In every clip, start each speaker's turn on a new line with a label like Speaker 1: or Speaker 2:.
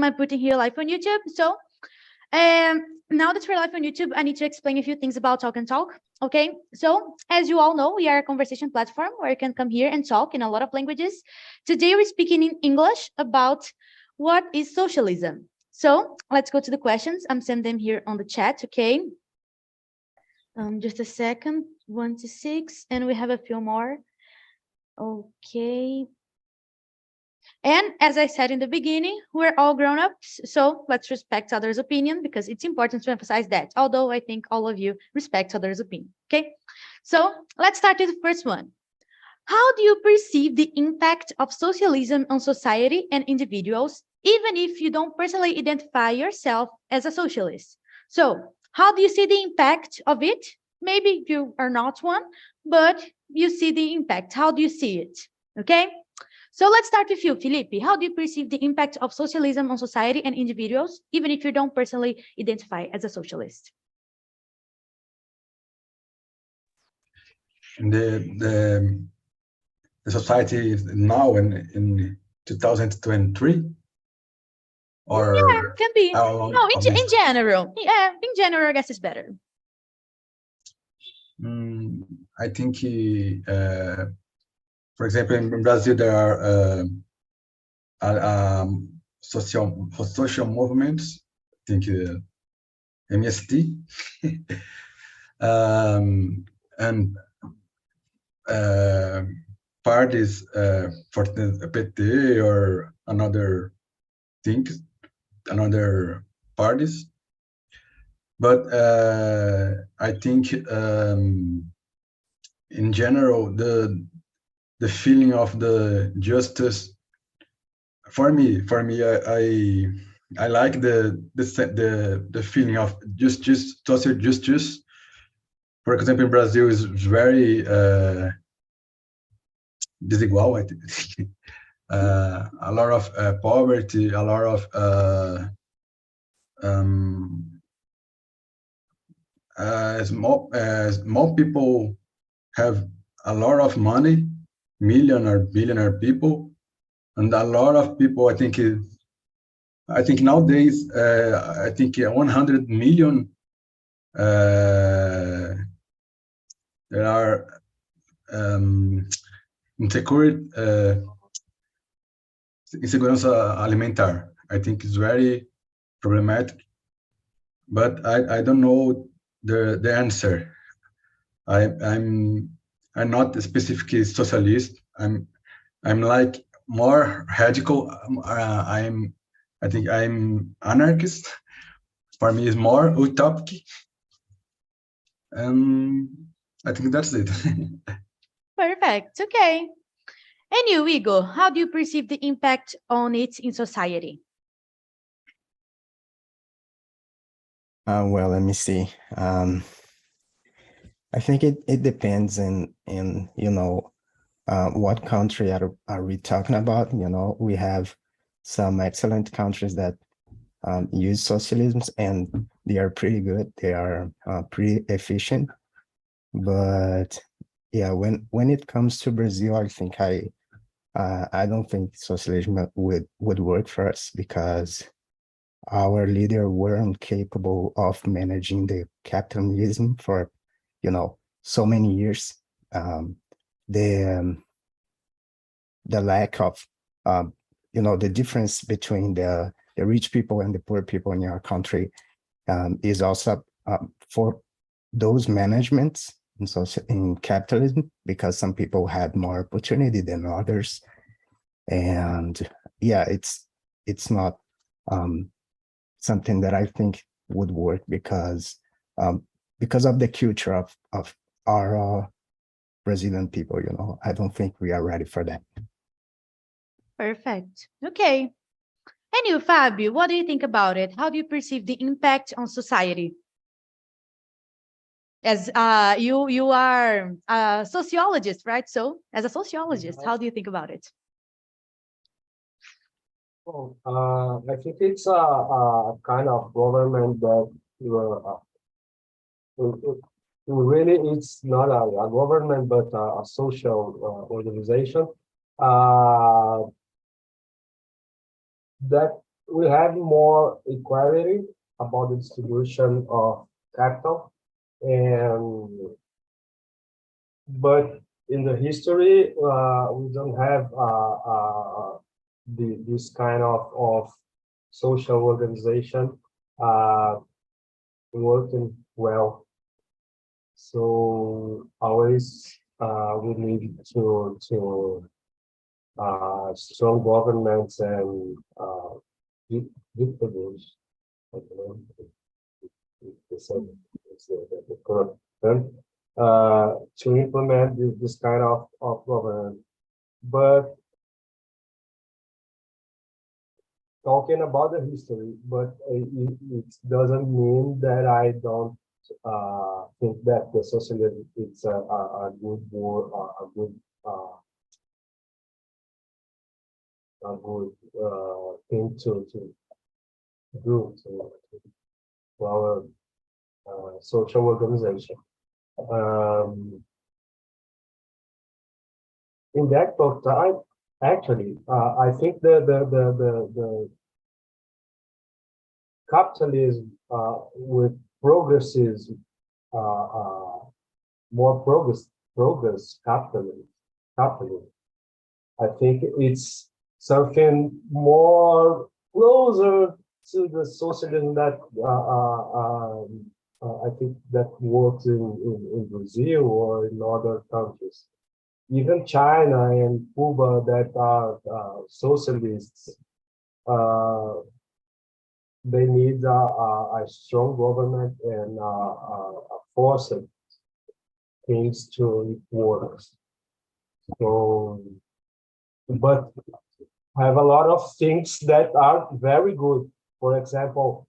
Speaker 1: I'm putting here live on YouTube. So now that we're live on YouTube, I need to explain a few things about Talk and Talk. Okay, so as you all know, we are a conversation platform where you can come here and talk in a lot of languages. Today, we're speaking in English about what is socialism. So let's go to the questions. I'm sending them here on the chat, okay? Just a second, 1 to 6, and we have a few more. Okay. And as I said in the beginning, we're all grown-ups, so let's respect others' opinion because it's important to emphasize that, although I think all of you respect others' opinion, okay? So let's start with the first one. How do you perceive the impact of socialism on society and individuals, even if you don't personally identify yourself as a socialist? So how do you see the impact of it? Maybe you are not one, but you see the impact. How do you see it? Okay? So let's start with you, Felipe. How do you perceive the impact of socialism on society and individuals, even if you don't personally identify as a socialist?
Speaker 2: The society now in 2023, or
Speaker 1: yeah, can be. No, in general. Yeah, in general, I guess it's better.
Speaker 2: I think, for example, in Brazil, there are social movements. I think MST, and parties for the PT or another things, another parties. But I think in general, the feeling of the justice, for me, I like the feeling of social justice. For example, in Brazil is very desigual, I think. A lot of poverty, a lot of small people have a lot of money, million or billionaire people, and a lot of people, I think nowadays, I think 100 million there are insegurança alimentar. I think it's very problematic, but I don't know the answer. I'm not a specific socialist. I'm like more radical. I think I'm anarchist. For me, it's more utopic. I think that's it.
Speaker 1: Perfect. Okay. And you, Igor, how do you perceive the impact on it in society?
Speaker 3: Well, let me see. I think it depends in what country are we talking about. We have some excellent countries that use socialism, and they are pretty good. They are pretty efficient. But yeah, when it comes to Brazil, I think I don't think socialism would work for us because our leader weren't capable of managing the capitalism for so many years. The lack of the difference between the rich people and the poor people in our country is also for those managements in capitalism, because some people had more opportunity than others. And yeah, it's not something that I think would work because of the culture of our Brazilian people. I don't think we are ready for that.
Speaker 1: Perfect. Okay. And you, Fabio, what do you think about it? How do you perceive the impact on society? As you are a sociologist, right? So as a sociologist, how do you think about it?
Speaker 4: Well, I think it's a kind of government that really it's not a government, but a social organization that we have more equality about the distribution of capital, and but in the history, we don't have this kind of social organization working well. So always we need to strong governments and dictators. I don't know if the correct term, to implement this kind of governance. But talking about the history, but it doesn't mean that I don't think that the socialism is a good war, a good thing to do to our social organization. In that time, actually, I think the capitalism with progressism, more progress capitalism. I think it's something more closer to the socialism that I think that works in Brazil or in other countries. Even China and Cuba that are socialists, they need a strong government and force things to work. So, but have a lot of things that are very good. For example,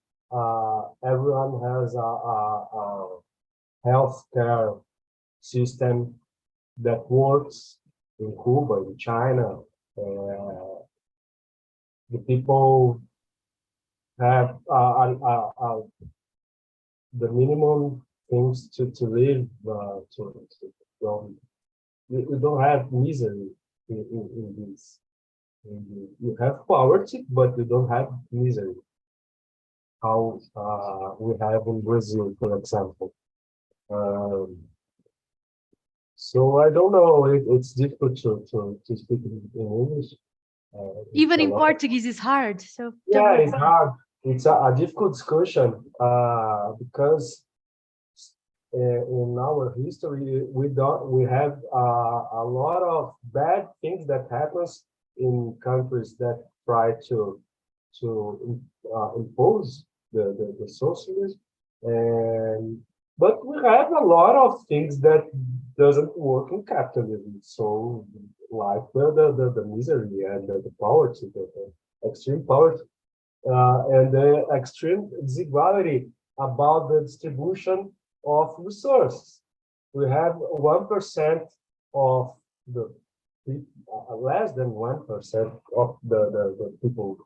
Speaker 4: everyone has a healthcare system that works in Cuba, in China. The people have the minimum things to live. You don't have misery in this. You have poverty, but you don't have misery. How we have in Brazil, for example. So I don't know. It's difficult to speak in English.
Speaker 1: Even in Portuguese is hard. So
Speaker 4: yeah, it's hard. It's a difficult discussion because in our history we have a lot of bad things that happens in countries that try to impose the socialism, and but we have a lot of things that doesn't work in capitalism. So like the misery and the poverty, the extreme poverty, and the extreme desiguality about the distribution of resources. We have 1% of the less than 1% of the people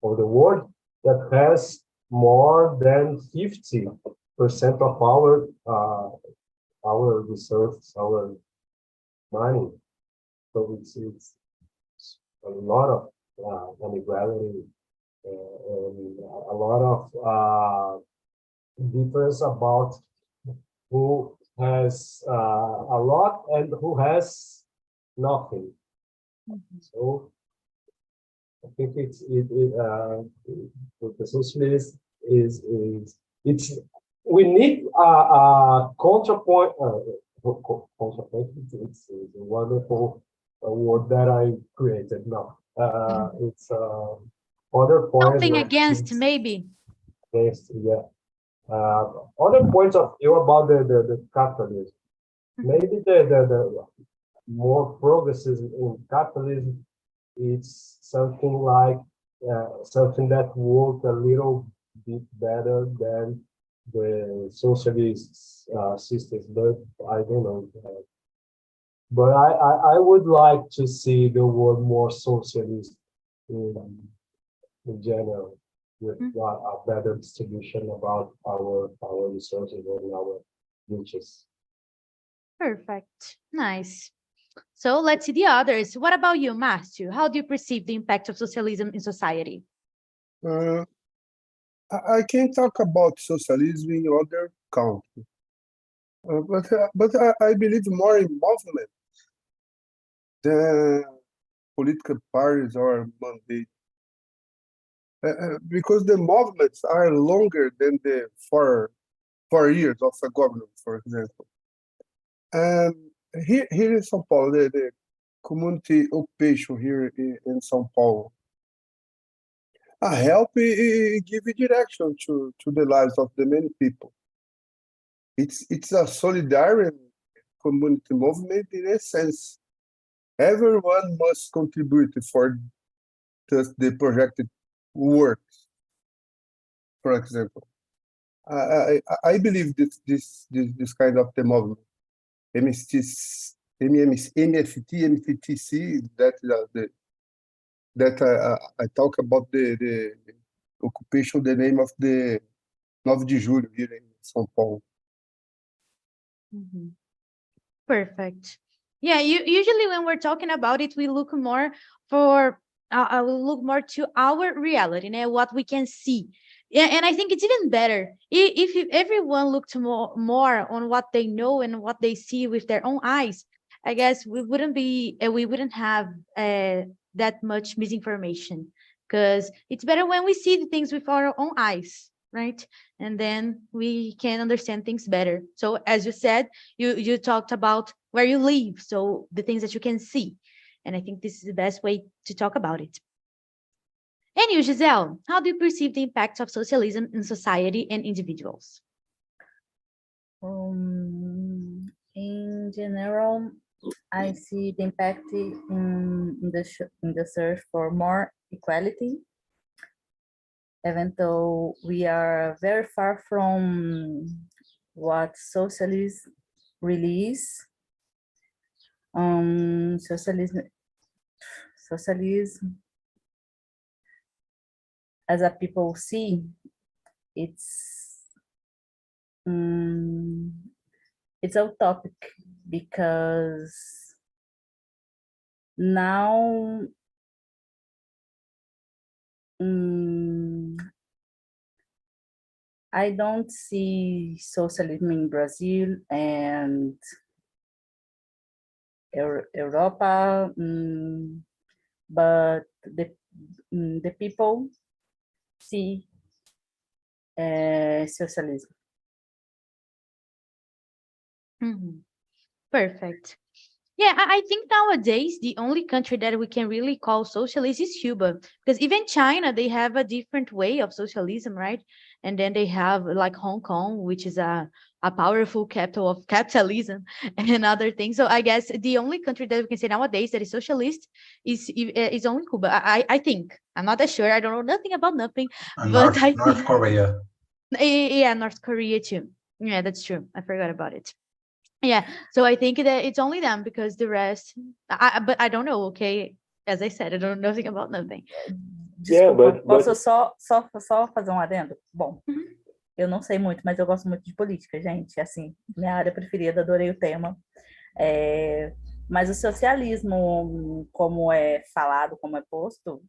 Speaker 4: of the world that has more than 50% of our resources, our money. So it's a lot of inequality and a lot of difference about who has a lot and who has nothing. So I think the socialist is it's we need a counterpoint. Counterpoint. It's a wonderful word that I created now. It's other points.
Speaker 1: Something against maybe.
Speaker 4: Against, yeah. Other points of view about the capitalism. Maybe the more progressive in capitalism, it's something like something that works a little bit better than the socialist systems, but I don't know. But I would like to see the world more socialist in general, with a better distribution about our resources and our riches.
Speaker 1: Perfect. Nice. So let's see the others. What about you, Matthew? How do you perceive the impact of socialism in society?
Speaker 5: Uh, I can talk about socialism in other countries, but I believe more in movement than political parties or mandate. Because the movements are longer than the 4 years of a government, for example. And here in São Paulo, the community occupation here in São Paulo, help give direction to the lives of the many people. It's a solidarity community movement in a sense. Everyone must contribute for the projected work. For example, I believe this kind of the movement, MFT, that I talk about the occupation, the name of the 9 de Julho here in São Paulo.
Speaker 1: Mhm. Perfect. Yeah, usually when we're talking about it, we look more for we look more to our reality, you know, what we can see. Yeah, and I think it's even better if everyone looked more on what they know and what they see with their own eyes. I guess we wouldn't have that much misinformation, because it's better when we see the things with our own eyes, right? And then we can understand things better. So as you said, you talked about where you live, so the things that you can see. And I think this is the best way to talk about it. And you, Giselle, how do you perceive the impact of socialism in society and individuals?
Speaker 6: In general, I see the impact in the search for more equality, even though we are very far from what socialism really is. Socialism, as a people see, it's utopic, because now I don't see socialism in Brazil and Europa, but the people see socialism.
Speaker 1: Perfect. Yeah, I think nowadays the only country that we can really call socialist is Cuba, because even China, they have a different way of socialism, right? And then they have like Hong Kong, which is a powerful capital of capitalism and other things. So I guess the only country that we can say nowadays that is socialist is only Cuba. I think. I'm not that sure. I don't know nothing about nothing,
Speaker 2: And
Speaker 1: but I
Speaker 2: North
Speaker 1: think
Speaker 2: Korea.
Speaker 1: yeah, North Korea too. Yeah, that's true. I forgot about it. Yeah, so I think that it's only them, because the rest, but I don't know, okay? As I said, I don't know nothing about nothing.
Speaker 6: Desculpa, posso só fazer um adendo? Bom,
Speaker 1: Uhum.
Speaker 6: eu não sei muito, mas eu gosto muito de política, gente. Assim, minha área preferida, adorei o tema. Mas o socialismo, como é falado, como é posto,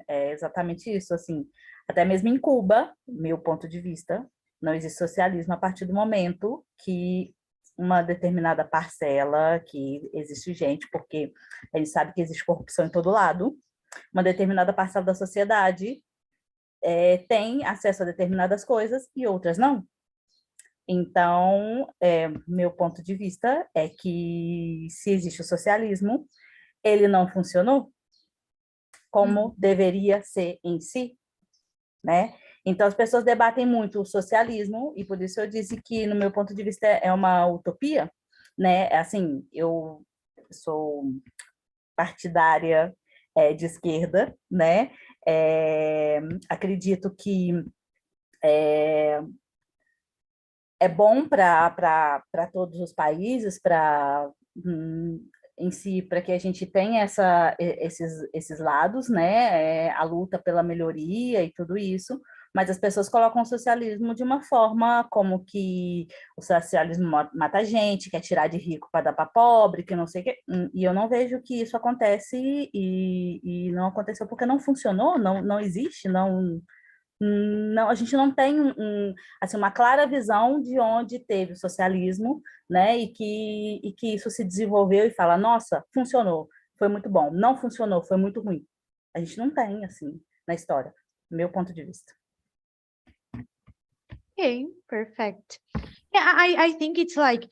Speaker 6: é exatamente isso. Assim, até mesmo em Cuba, meu ponto de vista, não existe socialismo a partir do momento que uma determinada parcela, que existe gente, porque a gente sabe que existe corrupção em todo lado, uma determinada parcela da sociedade tem acesso a determinadas coisas e outras não. Então, meu ponto de vista é que, se existe o socialismo, ele não funcionou como deveria ser em si, né? Então, as pessoas debatem muito o socialismo, e por isso eu disse que, no meu ponto de vista, é uma utopia, né? Assim, eu sou partidária de esquerda, né? Acredito que é bom para todos os países, em si, para que a gente tenha esses lados, né? A luta pela melhoria e tudo isso, Mas as pessoas colocam o socialismo de uma forma como que o socialismo mata a gente, quer tirar de rico para dar para pobre, que não sei o quê. E eu não vejo que isso acontece e não aconteceu porque não funcionou, não existe, não, a gente não tem assim, uma clara visão de onde teve o socialismo, né? E que isso se desenvolveu e fala, nossa, funcionou, foi muito bom. Não funcionou, foi muito ruim. A gente não tem, assim, na história, do meu ponto de vista.
Speaker 1: Okay, perfect. Yeah, I think it's like,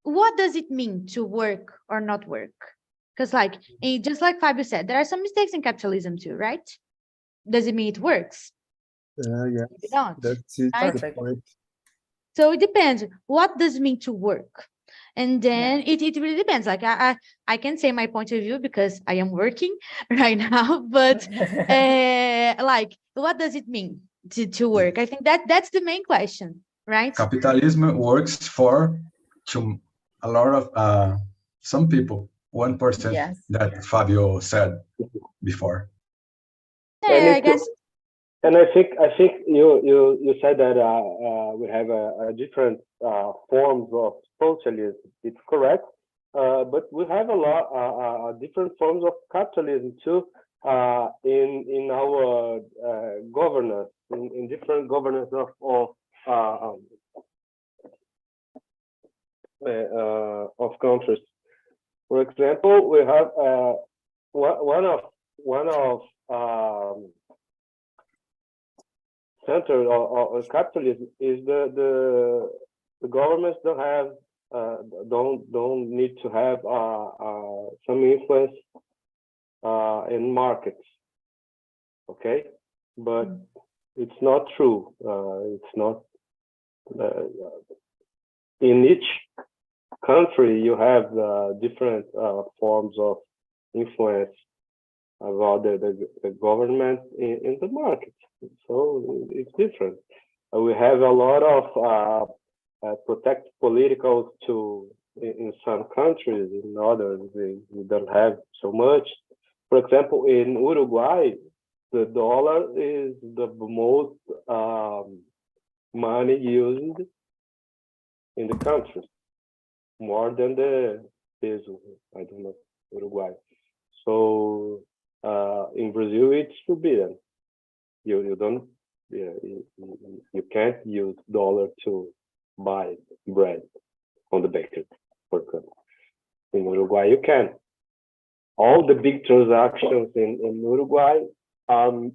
Speaker 1: what does it mean to work or not work? Because like, just like Fabio said, there are some mistakes in capitalism too, right? Does it mean it works?
Speaker 5: Yes,
Speaker 1: Maybe not.
Speaker 5: that's it.
Speaker 1: I-
Speaker 5: The point.
Speaker 1: So it depends. What does it mean to work? And then it really depends. Like I can say my point of view because I am working right now, but like, what does it mean to work? I think that's the main question, right?
Speaker 2: Capitalism works to a lot of some people, 1%
Speaker 6: Yes.
Speaker 2: that Fabio said before.
Speaker 1: Yeah, I guess.
Speaker 4: And I think you said that we have a different forms of socialism. It's correct, but we have a lot different forms of capitalism too in our governance, in different governance of countries. For example, we have one of center or capitalism is the governments don't need to have some influence in markets, okay, but it's not true. It's not in each country you have different forms of influence about the government in the market. So it's different. We have a lot of protect politicals in some countries. In others, we don't have so much. For example, in Uruguay, the dollar is the most money used in the country, more than the peso. I don't know, Uruguay. So in Brazil, it's forbidden. You don't, you can't use dollar to buy bread on the bakery, for example. In Uruguay, you can. All the big transactions in Uruguay, you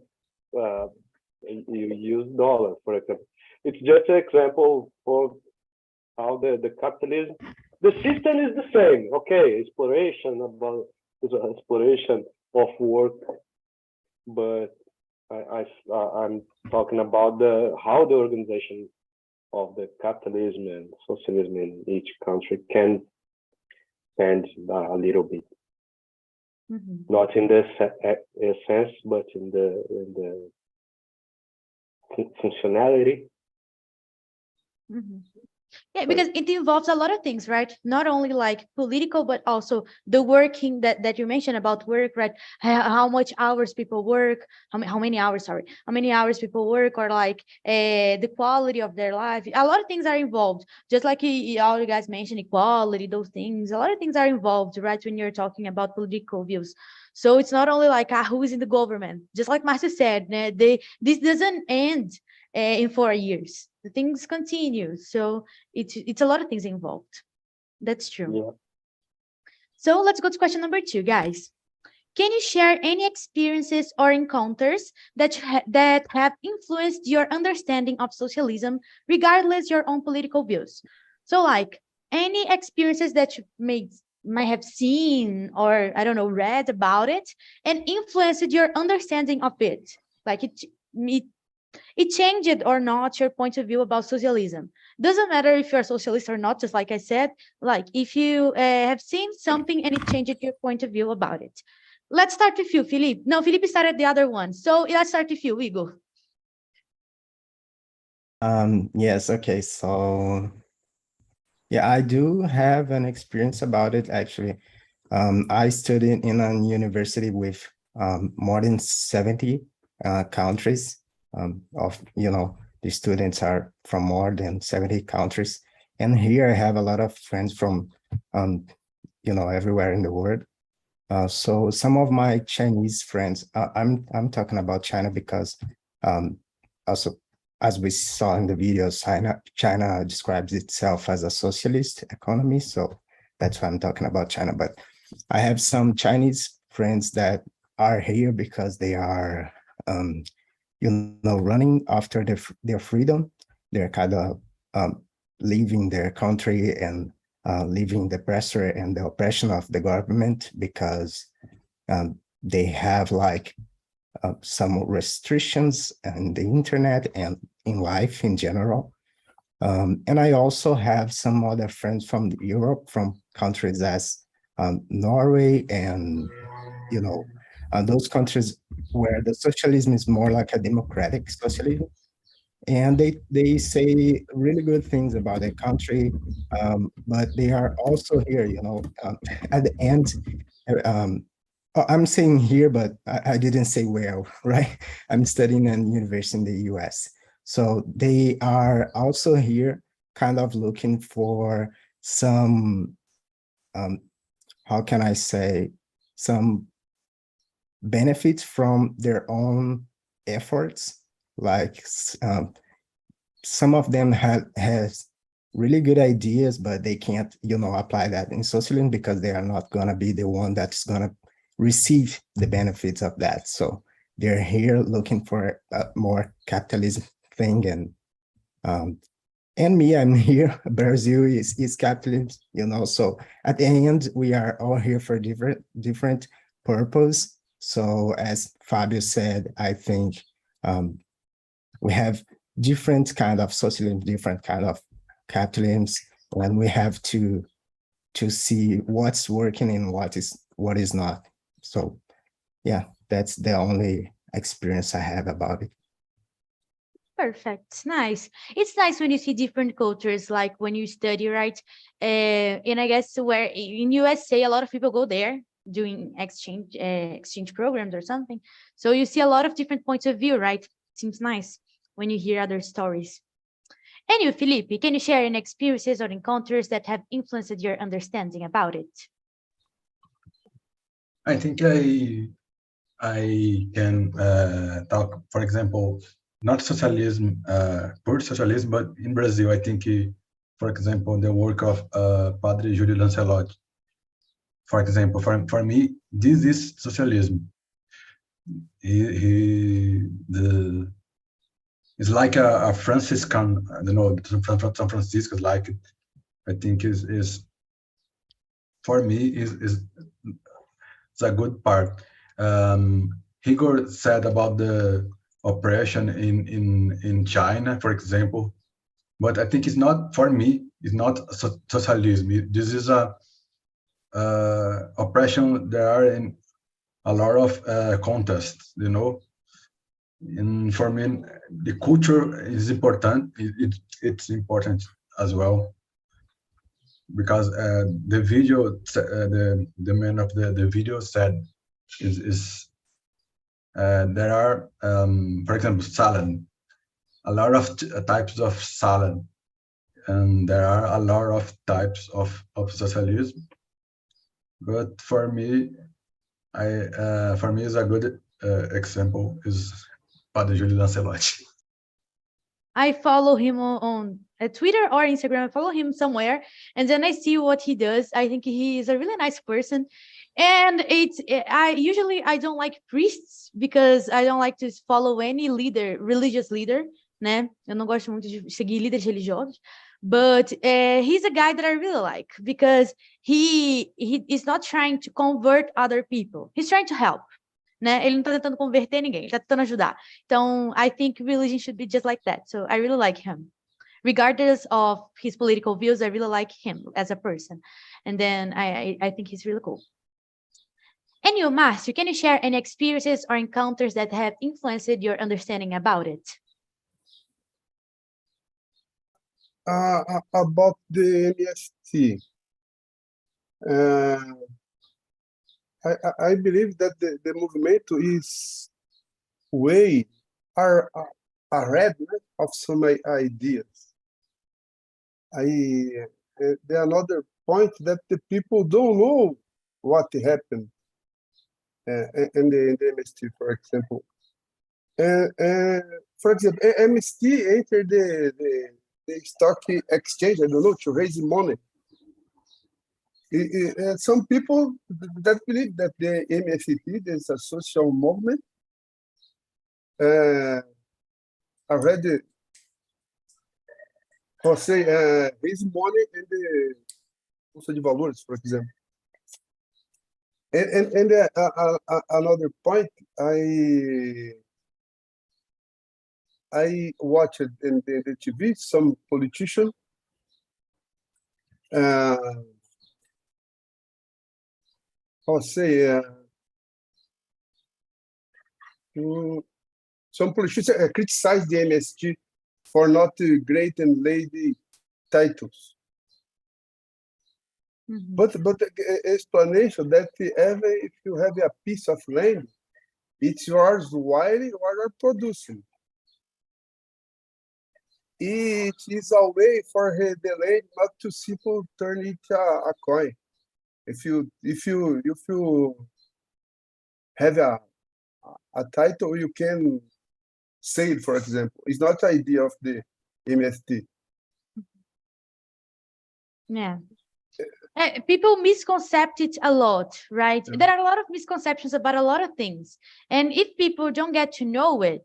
Speaker 4: use dollar, for example. It's just an example for how the capitalism, the system is the same. Okay, exploration of work, but I'm talking about how the organization of the capitalism and socialism in each country can change a little bit.
Speaker 1: Mm-hmm.
Speaker 4: Not in the sense, but in the functionality.
Speaker 1: Mm-hmm. Yeah, because it involves a lot of things, right? Not only like political, but also the working that you mentioned about work, right? How much hours people work, how many hours people work, or like the quality of their life. A lot of things are involved. Just like all you guys mentioned, equality, those things. A lot of things are involved, right? When you're talking about political views. So it's not only like who is in the government. Just like Marcia said, this doesn't end in 4 years. The things continue. So it's a lot of things involved. That's true.
Speaker 4: Yeah.
Speaker 1: So let's go to question number 2, guys. Can you share any experiences or encounters that have influenced your understanding of socialism, regardless your own political views? So like any experiences that you might have seen or, I don't know, read about it and influenced your understanding of it. Like it changed or not your point of view about socialism. Doesn't matter if you're a socialist or not, just like I said, like if you have seen something and it changed your point of view about it. Let's start with you, Felipe. No, Felipe started the other one. So let's start with you, Igor.
Speaker 3: Yes, okay. So yeah, I do have an experience about it actually. I studied in a university with more than 70 countries. of, the students are from more than 70 countries. And here I have a lot of friends from, everywhere in the world. So some of my Chinese friends, I'm talking about China because also, as we saw in the video, China describes itself as a socialist economy. So that's why I'm talking about China. But I have some Chinese friends that are here because they are, running after their freedom. They're kind of leaving their country and leaving the pressure and the oppression of the government because they have some restrictions on the internet and in life in general. And I also have some other friends from Europe, from countries as Norway and, those countries where the socialism is more like a democratic socialism. And they say really good things about their country, but they are also here, at the end. I'm saying here, but I didn't say where, right? I'm studying in university in the US. So they are also here kind of looking for some, how can I say, some benefits from their own efforts. Like some of them has really good ideas, but they can't, apply that in socialism because they are not going to be the one that's going to receive the benefits of that. So they're here looking for a more capitalism thing. And me, I'm here. Brazil is capitalism, so at the end, we are all here for different purpose. So as Fabio said, I think we have different kind of socialism, different kind of capitalism, and we have to see what's working and what is not. So yeah, that's the only experience I have about it.
Speaker 1: Perfect. Nice. It's nice when you see different cultures, like when you study, right? And I guess where in USA, a lot of people go there doing exchange programs or something. So you see a lot of different points of view, right? Seems nice when you hear other stories. Anyway, Felipe, can you share any experiences or encounters that have influenced your understanding about it?
Speaker 2: I think I can talk, for example, not socialism, pure socialism, but in Brazil, I think, for example, the work of Padre Júlio Lancelotti. For example, for me, this is socialism. It's like a Franciscan, I don't know, San Francisco, like, I think is for me is a good part. Igor said about the oppression in China, for example, but I think it's not, for me, it's not socialism. This is a oppression. There are in a lot of contests, and for me, the culture is important. It's important as well, because the video, the man of the video said is there are, for example, salad, a lot of types of salad, and there are a lot of types of socialism. But for me, is a good example is Padre Júlio Lancelotti.
Speaker 1: I follow him on Twitter or Instagram. I follow him somewhere, and then I see what he does. I think he is a really nice person. And I don't like priests because I don't like to follow any religious leader, né? Eu não gosto muito de seguir líderes religiosos. But he's a guy that I really like because he is not trying to convert other people. He's trying to help. Né? Ele não está tentando converter ninguém, ele está tentando ajudar. Então, I think religion should be just like that. So I really like him. Regardless of his political views, I really like him as a person. And then I think he's really cool. And you, Márcio, can you share any experiences or encounters that have influenced your understanding about it?
Speaker 5: About the MST. I believe that the movement is ahead of some ideas. The another point that the people don't know what happened in the MST, for example. For example, MST entered the stock exchange, I don't know, to raise money. Some people that believe that the MST is a social movement already, você raise money in the Bolsa de Valores, for example. And another point, I watched in the TV some politician some politicians criticize the MST for not great and lady titles. But the explanation that if you have a piece of land, it's yours while you are producing. It is a way for the land not to simply turn it a coin. If you have a title, you can sale, for example. It's not the idea of the MST.
Speaker 1: Yeah. People misconcept it a lot, right?
Speaker 5: Yeah.
Speaker 1: There are a lot of misconceptions about a lot of things. And if people don't get to know it,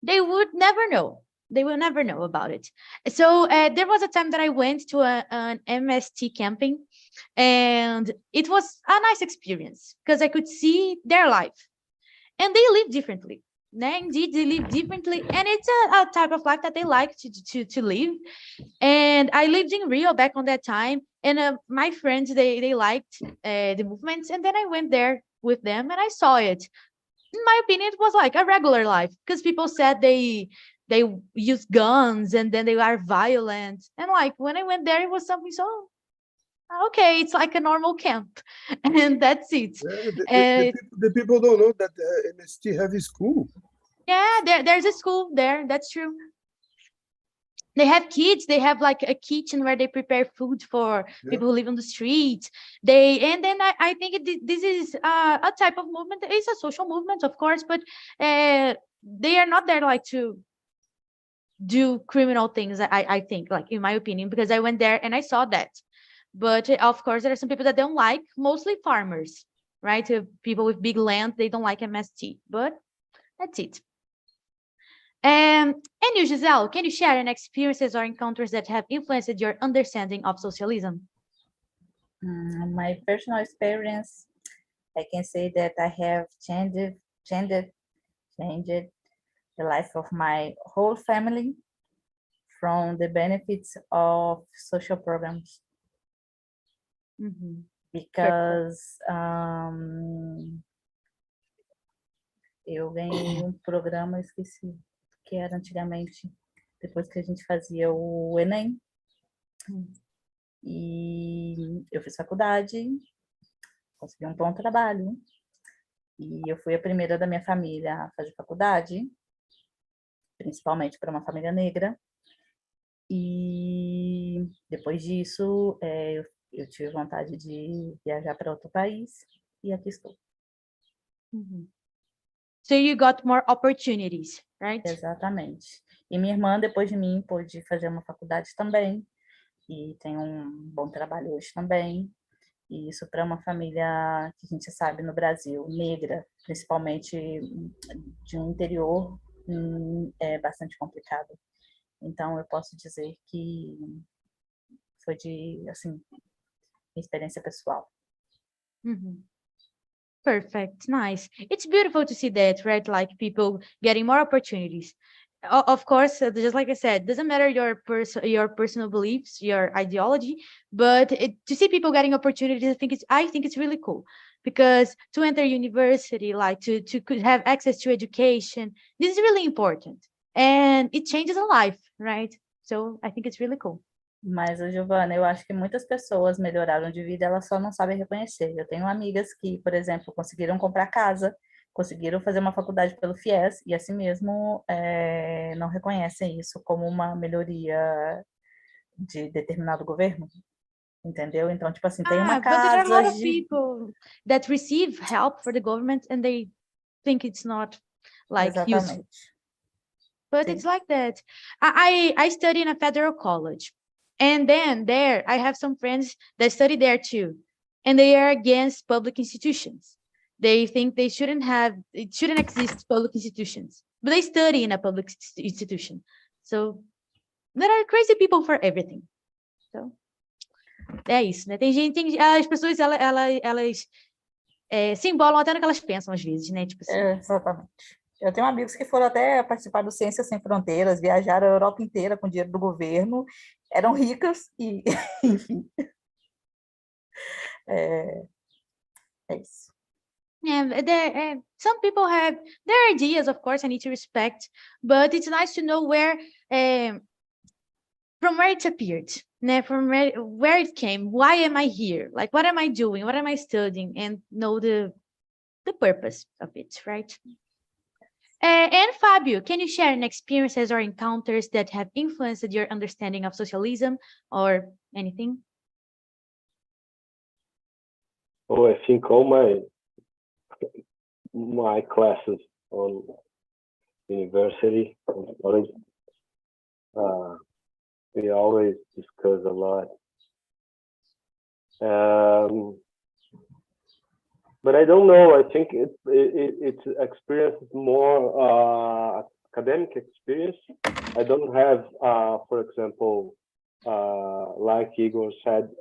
Speaker 1: they would never know. They will never know about it. So there was a time that I went to an MST camping, and it was a nice experience because I could see their life. And they live differently. Indeed, they live differently. And it's a type of life that they like to live. And I lived in Rio back on that time. And my friends, they liked the movements. And then I went there with them and I saw it. In my opinion, it was like a regular life because people said they use guns and then they are violent. And like when I went there, it was something so, okay, it's like a normal camp. And that's it.
Speaker 5: Yeah, the people don't know that MST have a school.
Speaker 1: Yeah, there's a school there. That's true. They have kids. They have like a kitchen where they prepare food for people who live on the street. And then I think this is a type of movement. It's a social movement, of course, but they are not there like to do criminal things. I think, like in my opinion, because I went there and I saw that. But of course, there are some people that don't like, mostly farmers, right? People with big land, they don't like MST. But that's it. And you, Giselle, can you share any experiences or encounters that have influenced your understanding of socialism?
Speaker 6: My personal experience, I can say that I have changed the life of my whole family from the benefits of social programs. Because eu ganhei programa, eu esqueci, que era antigamente, depois que a gente fazia o Enem. E eu fiz faculdade, consegui um bom trabalho. E eu fui a primeira da minha família a fazer faculdade, principalmente para uma família negra. E depois disso, eu tive vontade de viajar para outro país e aqui estou.
Speaker 1: So you got more opportunities, right?
Speaker 6: Exatamente. E minha irmã, depois de mim, pôde fazer uma faculdade também e tem um bom trabalho hoje também. E isso para uma família que a gente sabe no Brasil, negra, principalmente de um interior, é bastante complicado. Então, eu posso dizer que foi assim, experiência pessoal.
Speaker 1: Perfect, nice. It's beautiful to see that, right? Like people getting more opportunities. Of course, just like I said, doesn't matter your personal beliefs, your ideology, but to see people getting opportunities, I think it's really cool. Because to enter university, like to have access to education, this is really important. And it changes a life, right? So I think it's really cool.
Speaker 6: Mas, Giovana, eu acho que muitas pessoas melhoraram de vida, elas só não sabem reconhecer. Eu tenho amigas que, por exemplo, conseguiram comprar casa conseguiram fazer uma faculdade pelo FIES e assim mesmo não reconhecem isso como uma melhoria de determinado governo, entendeu? Então, tipo assim, tem uma
Speaker 1: but there are a lot
Speaker 6: casa
Speaker 1: of people that receive help for the government and they think it's not like useful.
Speaker 6: Exatamente.
Speaker 1: But
Speaker 6: Sim.
Speaker 1: it's like that. I study in a federal college. And then there, I have some friends that study there too. And they are against public institutions. They think it shouldn't exist public institutions. But they study in a public institution. So there are crazy people for everything. So, é isso, né? As pessoas, elas se embolam até no que elas pensam às vezes, né? Tipo assim.
Speaker 6: Exatamente. Eu tenho amigos que foram até participar do Ciências Sem Fronteiras, viajaram a Europa inteira com dinheiro do governo, eram ricas e, enfim. É isso.
Speaker 1: Yeah, some people have their ideas, of course, I need to respect, but it's nice to know from where it appeared, né? From where it came. Why am I here? Like, what am I doing? What am I studying? And know the purpose of it, right? And Fabio, can you share any experiences or encounters that have influenced your understanding of socialism or anything?
Speaker 7: Oh, I think all my classes on university, on college, we always discuss a lot. But I don't know. I think it's experience more academic experience. I don't have, for example, like Igor said,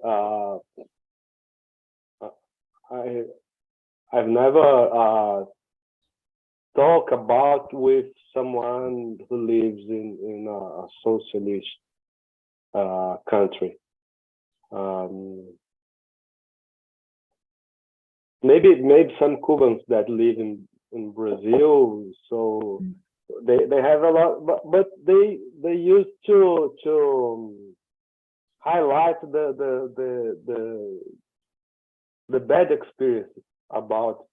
Speaker 7: I've never talked about with someone who lives in a socialist country. Maybe some Cubans that live in Brazil, so they have a lot, but they used to highlight the bad experience about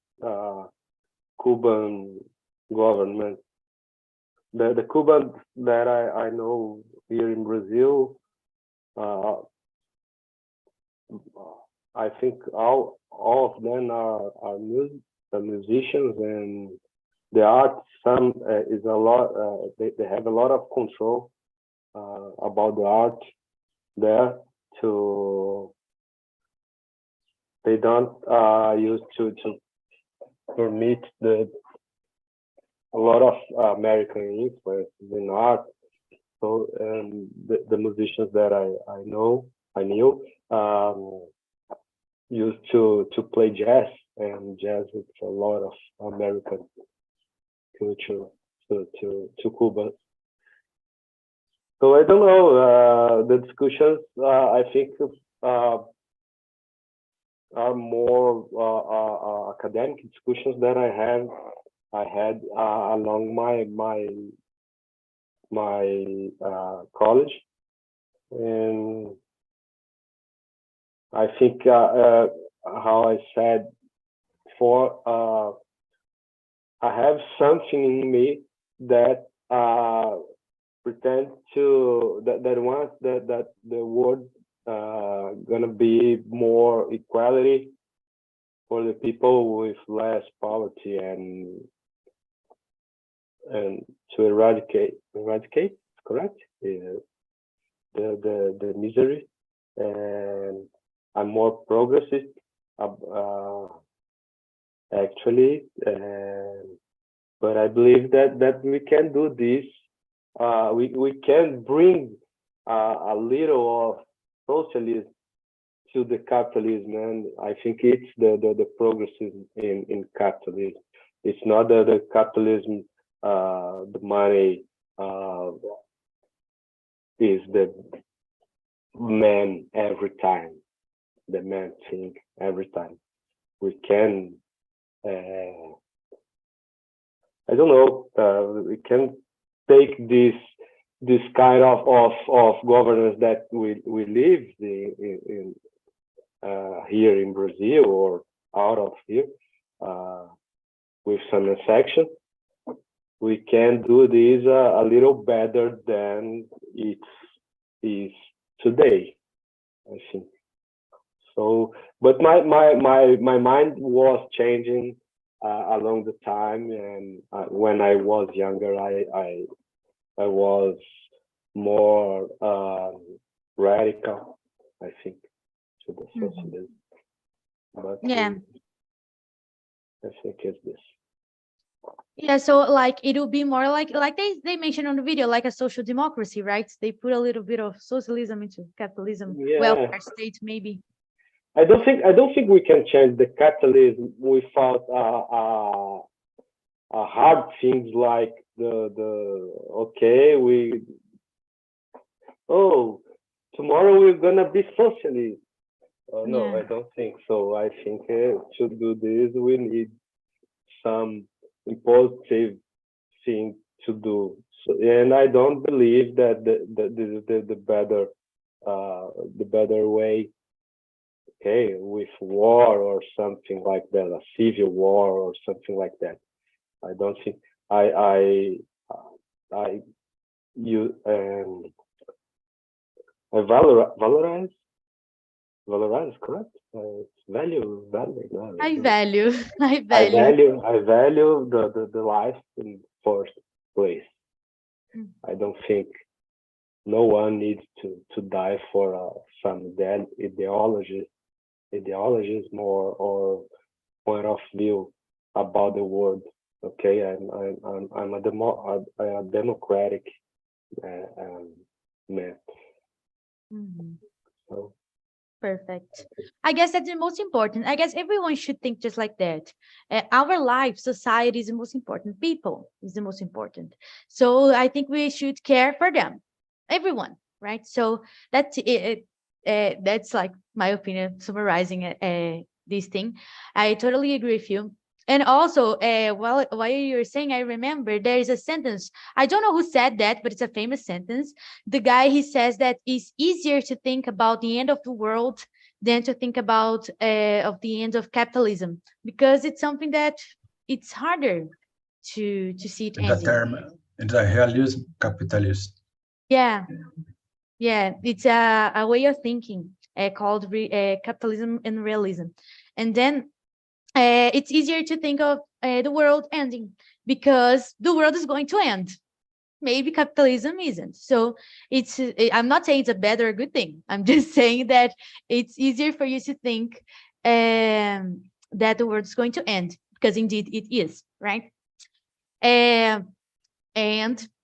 Speaker 7: Cuban government. The Cubans that I know here in Brazil, I think all of them are musicians, and the art is a lot. They have a lot of control about the art there. They don't use to permit a lot of American influence in art. So the musicians that I knew used to play jazz, and jazz is a lot of American culture to Cuba. So I don't know, the discussions I think are more academic discussions that I had along my college, and I think how I said before, I have something in me that pretends that wants that the world gonna be more equality for the people with less poverty, and to eradicate, correct? The misery, and I'm more progressive actually, but I believe that we can do this. We can bring a little of socialism to the capitalism, and I think it's the progressive in capitalism. It's not the capitalism, the money is the man every time. The man thing every time. We can, I don't know, we can take this kind of governance that we live in here in Brazil or out of here, with some exceptions, we can do this a little better than it is today, I think. So, but my mind was changing along the time, and when I was younger, I was more radical, I think, to the socialism. But
Speaker 1: Yeah.
Speaker 7: I think it's this.
Speaker 1: Yeah, so like it will be more like they mentioned on the video, like a social democracy, right? They put a little bit of socialism into capitalism,
Speaker 7: Yeah.
Speaker 1: welfare state, maybe.
Speaker 7: I don't think we can change the capitalism without hard things like tomorrow we're gonna be socialist. No,
Speaker 1: Yeah.
Speaker 7: I don't think so. I think to do this we need some positive thing to do. So, and I don't believe that the better way, okay, with war or something like that, a civil war or something like that. I don't think I valorize, correct? Value. No,
Speaker 1: I value, I
Speaker 7: I
Speaker 1: value.
Speaker 7: value the life in first place. I don't think no one needs to die for some ideologies more or point of view about the world. Okay, I'm a democratic man. So,
Speaker 1: Perfect. I guess that's the most important. I guess everyone should think just like that. Our life, society is the most important. People is the most important. So I think we should care for them, everyone, right? So that's it. That's like my opinion, summarizing this thing. I totally agree with you. And also, while you're saying, I remember there is a sentence. I don't know who said that, but it's a famous sentence. The guy, he says that it's easier to think about the end of the world than to think about of the end of capitalism, because it's something that it's harder to see it
Speaker 2: The
Speaker 1: ending.
Speaker 2: term, the realism capitalist.
Speaker 1: Yeah, it's a way of thinking called capitalism and realism. And then it's easier to think of the world ending because the world is going to end. Maybe capitalism isn't. So it's I'm not saying it's a bad or a good thing. I'm just saying that it's easier for you to think that the world is going to end, because indeed it is, right? And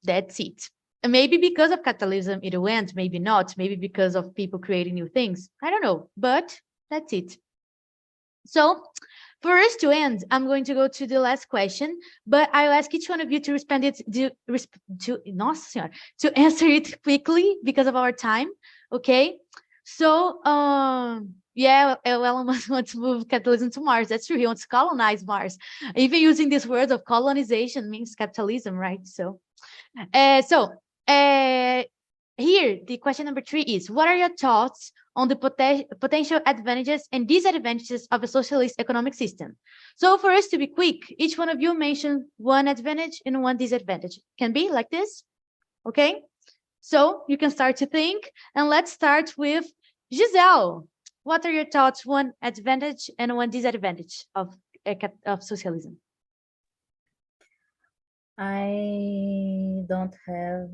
Speaker 1: that's it. And maybe because of capitalism it will end, maybe not, maybe because of people creating new things. I don't know, but that's it. So for us to end, I'm going to go to the last question, but I'll ask each one of you to respond it to answer it quickly because of our time. Okay. So yeah, Elon Musk wants to move capitalism to Mars. That's true. He wants to colonize Mars. Even using this word of colonization means capitalism, right? So here, the question number 3 is, what are your thoughts on the potential advantages and disadvantages of a socialist economic system? So for us to be quick, each one of you mention one advantage and one disadvantage. Can be like this, okay? So you can start to think, and let's start with Giselle. What are your thoughts, one advantage and one disadvantage of socialism?
Speaker 6: I don't have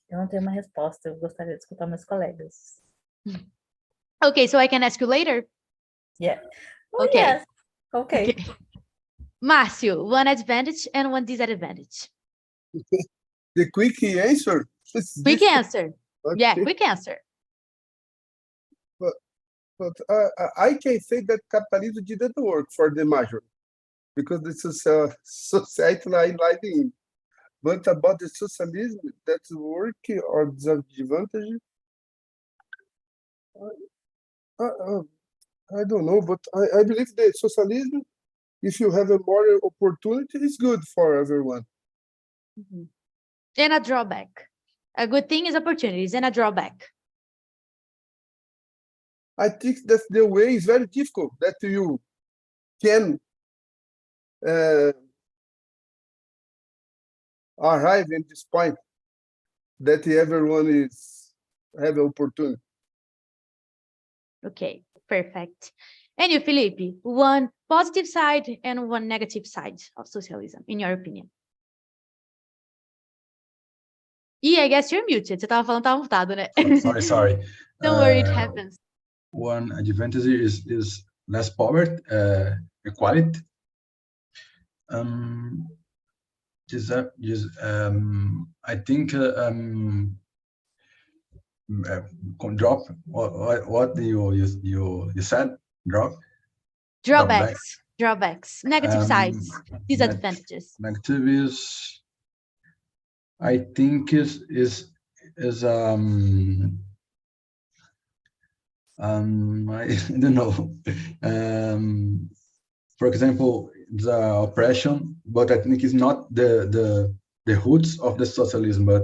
Speaker 6: eu não tenho uma resposta, eu gostaria de escutar meus colegas.
Speaker 1: Okay, so I can ask you later?
Speaker 6: Yeah. Oh,
Speaker 1: Okay.
Speaker 6: yes. Okay.
Speaker 1: Márcio, one advantage and one disadvantage.
Speaker 5: The quick answer?
Speaker 1: Quick answer.
Speaker 5: Okay.
Speaker 1: Yeah, quick answer.
Speaker 5: But I can say that capitalism didn't work for the majority because this is a society I live in. But about the socialism that's working or disadvantage, I don't know. But I believe that socialism, if you have a more opportunity, is good for everyone.
Speaker 1: And a drawback. A good thing is opportunities, and a drawback.
Speaker 5: I think that the way is very difficult that you can uh, arrive at this point that everyone is have opportunity.
Speaker 1: Okay, perfect. And you, Felipe, one positive side and one negative side of socialism, in your opinion. E I guess you're muted. Você tava falando, tava mutado, né?
Speaker 2: Sorry.
Speaker 1: Don't worry, it happens.
Speaker 2: One advantage is less poverty, equality. I think drop what you said, drop back.
Speaker 1: Drawbacks, negative sides, disadvantages.
Speaker 2: Negative is, I think is I don't know. For example, the oppression, but I think it's not the roots of the socialism, but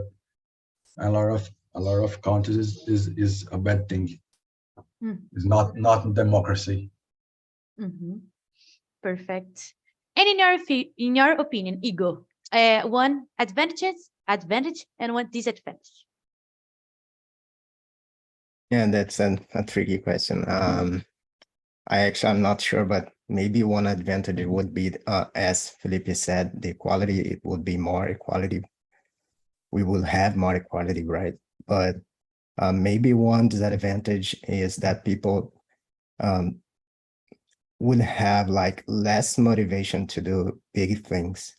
Speaker 2: a lot of countries is a bad thing. It's not democracy.
Speaker 1: Perfect. And in your opinion, Igor, one advantage and one disadvantage.
Speaker 3: Yeah, that's a tricky question. I'm not sure, but maybe one advantage would be, as Felipe said, the equality. It would be more equality. We will have more equality, right? But maybe one disadvantage is that people would have like less motivation to do big things.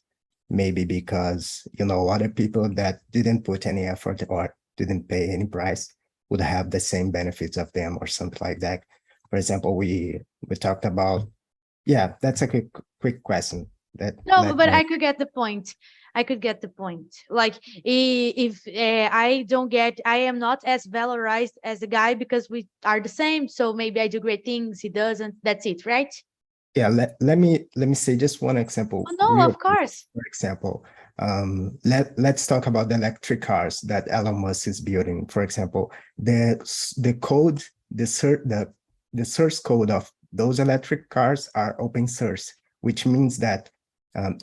Speaker 3: Maybe because, other people that didn't put any effort or didn't pay any price would have the same benefits of them or something like that. For example, we talked about, yeah, that's a quick question.
Speaker 1: I could get the point. Like if I am not as valorized as the guy because we are the same. So maybe I do great things. He doesn't. That's it, right?
Speaker 3: Yeah. Let me say just one example.
Speaker 1: Oh, no, of course.
Speaker 3: For example, let's talk about the electric cars that Elon Musk is building. For example, the code, the source code of those electric cars are open source, which means that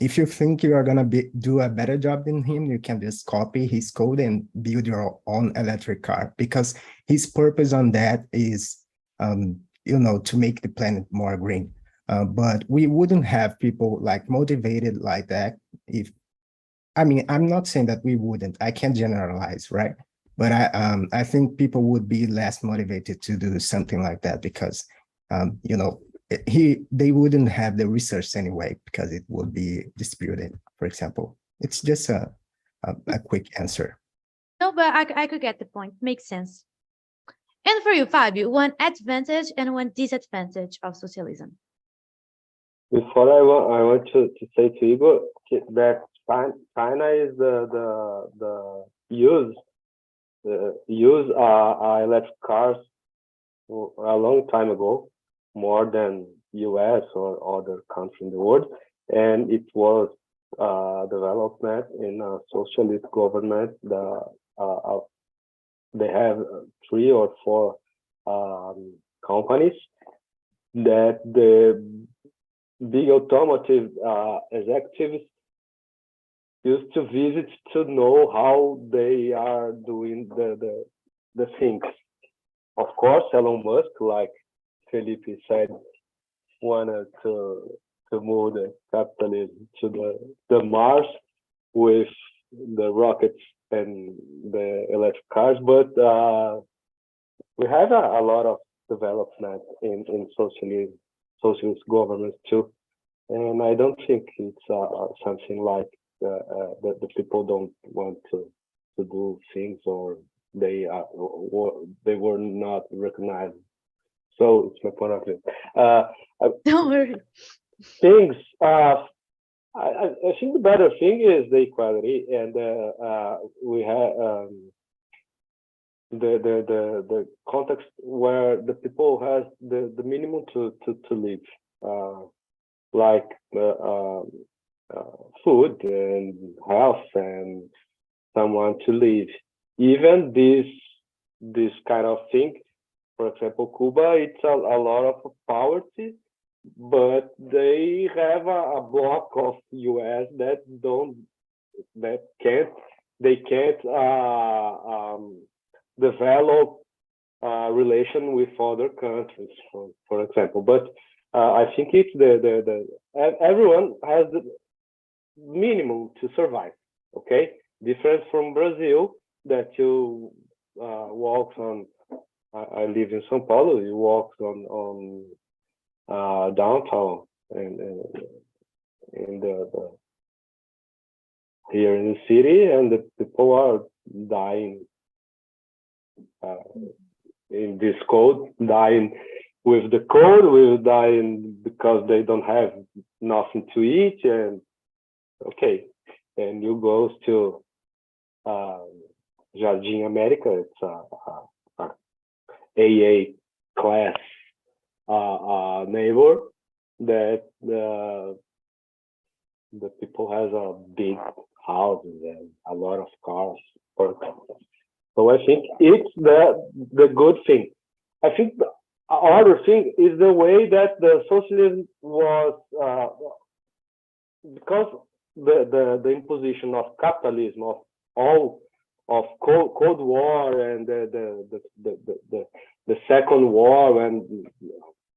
Speaker 3: if you think you are gonna do a better job than him, you can just copy his code and build your own electric car, because his purpose on that is, to make the planet more green. But we wouldn't have people like motivated like that I'm not saying that we wouldn't. I can't generalize, right? But I think people would be less motivated to do something like that because, they wouldn't have the research anyway because it would be disputed. For example, it's just a quick answer.
Speaker 1: No, but I could get the point. Makes sense. And for you, Fabio, one advantage and one disadvantage of socialism.
Speaker 7: Before I want to say to Igor that China is the use electric cars a long time ago, more than US or other countries in the world, and it was development in a socialist government. They have 3 or 4 companies that the big automotive executives used to visit to know how they are doing the things. Of course, Elon Musk, like Felipe said, wanted to move the capitalism to the Mars with the rockets and the electric cars, but we have a lot of development in socialist governments too, and I don't think it's something like the people don't want to do things, or they were not recognized. So it's my point of view.
Speaker 1: Don't worry.
Speaker 7: Things. I think the better thing is the equality, and we have the context where the people has the minimum to live, like food and health and someone to live. Even this kind of thing, for example, Cuba, it's a lot of poverty, but they have a block of US that can't develop relation with other countries, for example. But I think it's everyone has the minimum to survive. Okay, different from Brazil that you walks on. I live in São Paulo. You walk on downtown and in the here in the city, and the people are dying in this cold, dying with the cold, will dying because they don't have nothing to eat. And okay, and you go to Jardim America. It's a AA class neighbor that the people has a big houses and a lot of cars, for example. So I think it's the good thing. I think the other thing is the way that the socialism was because the imposition of capitalism, of all of Cold War and the Second War, and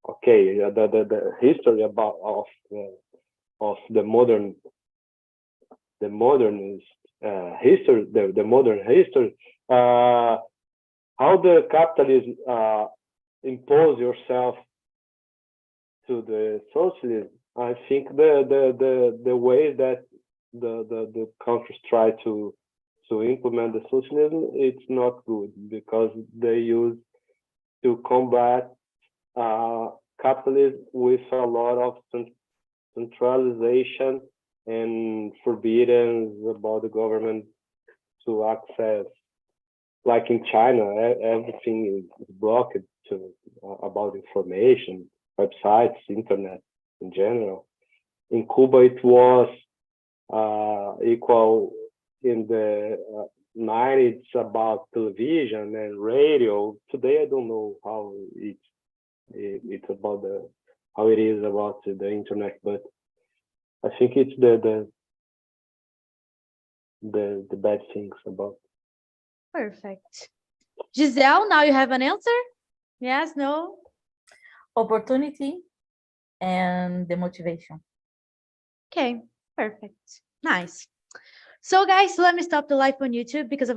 Speaker 7: okay, the history of the modern history, the modern history, how the capitalism impose yourself to the socialism. I think the way that the countries try to implement the socialism, it's not good, because they use to combat capitalism with a lot of centralization and forbiddance about the government to access. Like in China, everything is blocked about information, websites, internet in general. In Cuba, it was equal in the 90s about television and radio. Today, I don't know how it's about how it is about the internet, but I think it's the bad things about.
Speaker 1: Perfect. Giselle, now you have an answer? Yes, no?
Speaker 6: Opportunity and the motivation.
Speaker 1: Okay, perfect. Nice. So guys, let me stop the live on YouTube because of